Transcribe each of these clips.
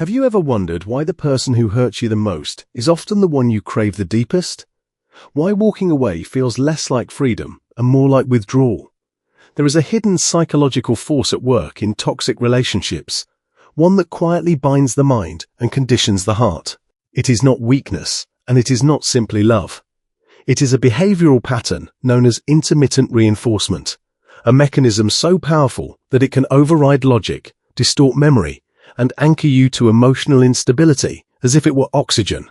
Have you ever wondered why the person who hurts you the most is often the one you crave the deepest? Why walking away feels less like freedom and more like withdrawal? There is a hidden psychological force at work in toxic relationships, one that quietly binds the mind and conditions the heart. It is not weakness, and it is not simply love. It is a behavioral pattern known as intermittent reinforcement, a mechanism so powerful that it can override logic, distort memory, and anchor you to emotional instability as if it were oxygen.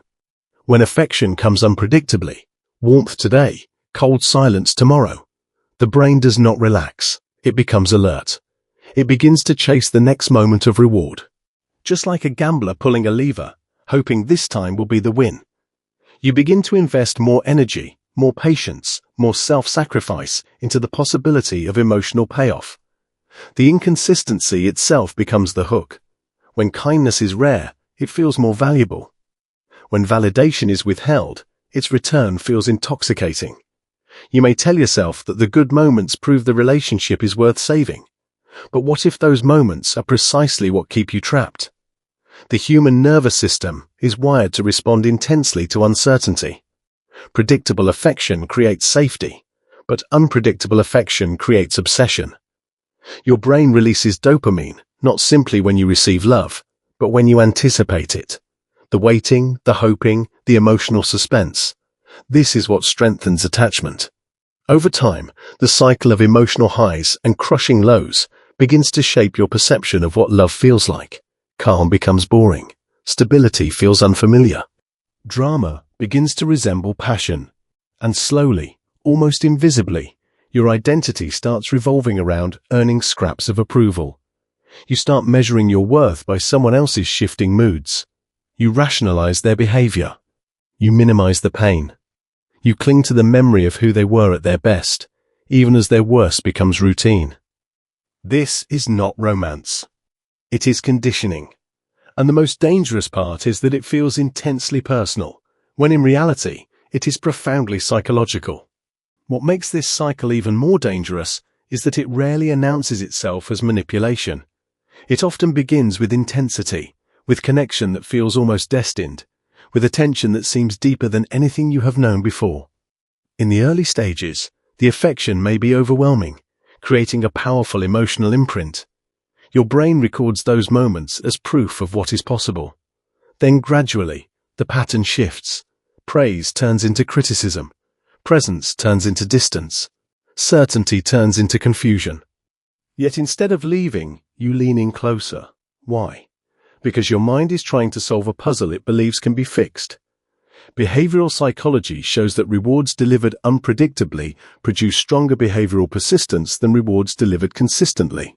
When affection comes unpredictably, warmth today, cold silence tomorrow, the brain does not relax. It becomes alert. It begins to chase the next moment of reward. Just like a gambler pulling a lever, hoping this time will be the win. You begin to invest more energy, more patience, more self-sacrifice into the possibility of emotional payoff. The inconsistency itself becomes the hook. When kindness is rare, it feels more valuable. When validation is withheld, its return feels intoxicating. You may tell yourself that the good moments prove the relationship is worth saving. But what if those moments are precisely what keep you trapped? The human nervous system is wired to respond intensely to uncertainty. Predictable affection creates safety, but unpredictable affection creates obsession. Your brain releases dopamine, not simply when you receive love, but when you anticipate it. The waiting, the hoping, the emotional suspense. This is what strengthens attachment. Over time, the cycle of emotional highs and crushing lows begins to shape your perception of what love feels like. Calm becomes boring. Stability feels unfamiliar. Drama begins to resemble passion. And slowly, almost invisibly, your identity starts revolving around earning scraps of approval. You start measuring your worth by someone else's shifting moods. You rationalize their behavior. You minimize the pain. You cling to the memory of who they were at their best, even as their worst becomes routine. This is not romance. It is conditioning. And the most dangerous part is that it feels intensely personal, when in reality, it is profoundly psychological. What makes this cycle even more dangerous is that it rarely announces itself as manipulation. It often begins with intensity, with connection that feels almost destined, with attention that seems deeper than anything you have known before. In the early stages, the affection may be overwhelming, creating a powerful emotional imprint. Your brain records those moments as proof of what is possible. Then gradually, the pattern shifts. Praise turns into criticism. Presence turns into distance. Certainty turns into confusion. Yet instead of leaving, you lean in closer. Why? Because your mind is trying to solve a puzzle it believes can be fixed. Behavioral psychology shows that rewards delivered unpredictably produce stronger behavioral persistence than rewards delivered consistently.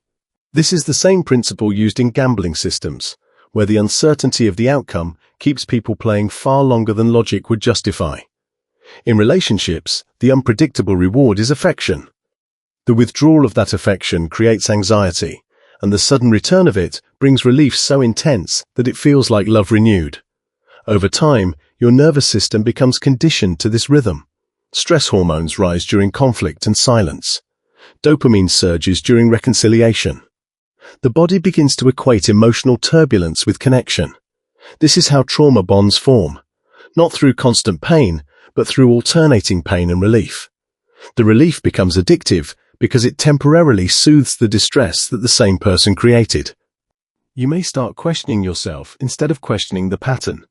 This is the same principle used in gambling systems, where the uncertainty of the outcome keeps people playing far longer than logic would justify. In relationships, the unpredictable reward is affection. The withdrawal of that affection creates anxiety, and the sudden return of it brings relief so intense that it feels like love renewed. Over time, your nervous system becomes conditioned to this rhythm. Stress hormones rise during conflict and silence. Dopamine surges during reconciliation. The body begins to equate emotional turbulence with connection. This is how trauma bonds form, not through constant pain, but through alternating pain and relief. The relief becomes addictive because it temporarily soothes the distress that the same person created. You may start questioning yourself instead of questioning the pattern.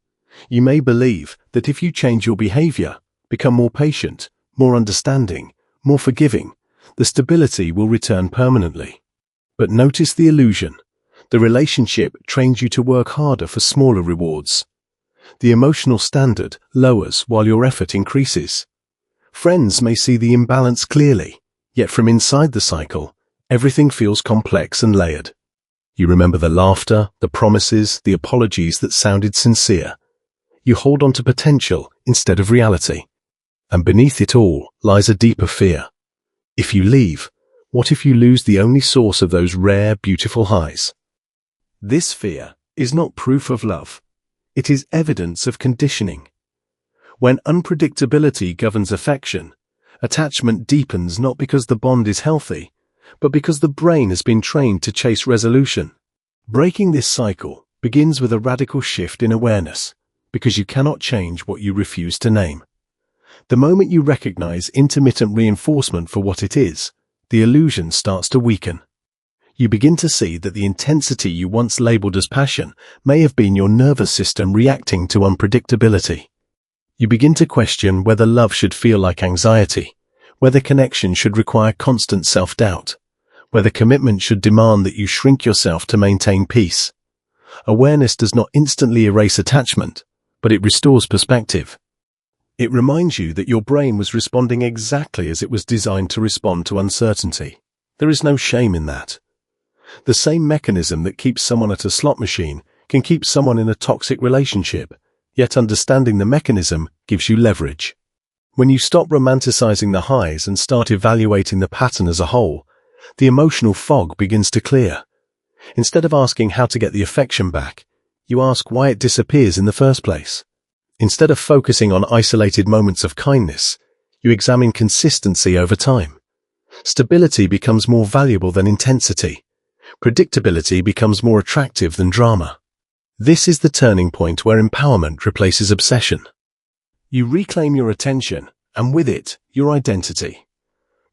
You may believe that if you change your behavior, become more patient, more understanding, more forgiving, the stability will return permanently. But notice the illusion. The relationship trains you to work harder for smaller rewards. The emotional standard lowers while your effort increases. Friends may see the imbalance clearly, yet from inside the cycle, everything feels complex and layered. You remember the laughter, the promises, the apologies that sounded sincere. You hold on to potential instead of reality. And beneath it all lies a deeper fear. If you leave, what if you lose the only source of those rare, beautiful highs? This fear is not proof of love. It is evidence of conditioning. When unpredictability governs affection, attachment deepens not because the bond is healthy, but because the brain has been trained to chase resolution. Breaking this cycle begins with a radical shift in awareness, because you cannot change what you refuse to name. The moment you recognize intermittent reinforcement for what it is, the illusion starts to weaken. You begin to see that the intensity you once labeled as passion may have been your nervous system reacting to unpredictability. You begin to question whether love should feel like anxiety, whether connection should require constant self-doubt, whether commitment should demand that you shrink yourself to maintain peace. Awareness does not instantly erase attachment, but it restores perspective. It reminds you that your brain was responding exactly as it was designed to respond to uncertainty. There is no shame in that. The same mechanism that keeps someone at a slot machine can keep someone in a toxic relationship, yet understanding the mechanism gives you leverage. When you stop romanticizing the highs and start evaluating the pattern as a whole, the emotional fog begins to clear. Instead of asking how to get the affection back, you ask why it disappears in the first place. Instead of focusing on isolated moments of kindness, you examine consistency over time. Stability becomes more valuable than intensity. Predictability becomes more attractive than drama. This is the turning point where empowerment replaces obsession. You reclaim your attention, and with it, your identity.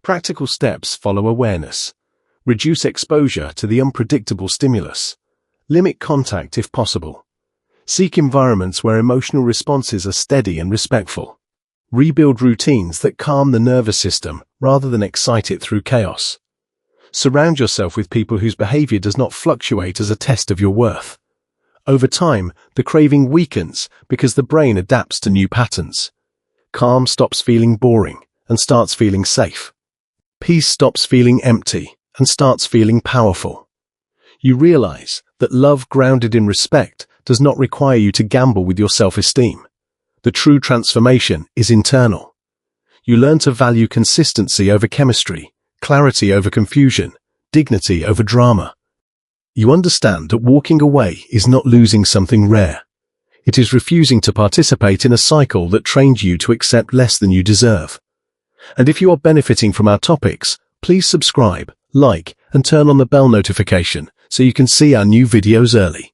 Practical steps follow awareness. Reduce exposure to the unpredictable stimulus. Limit contact if possible. Seek environments where emotional responses are steady and respectful. Rebuild routines that calm the nervous system rather than excite it through chaos. Surround yourself with people whose behavior does not fluctuate as a test of your worth. Over time, the craving weakens because the brain adapts to new patterns. Calm stops feeling boring and starts feeling safe. Peace stops feeling empty and starts feeling powerful. You realize that love grounded in respect does not require you to gamble with your self-esteem. The true transformation is internal. You learn to value consistency over chemistry, clarity over confusion, dignity over drama. You understand that walking away is not losing something rare. It is refusing to participate in a cycle that trained you to accept less than you deserve. And if you are benefiting from our topics, please subscribe, like, and turn on the bell notification so you can see our new videos early.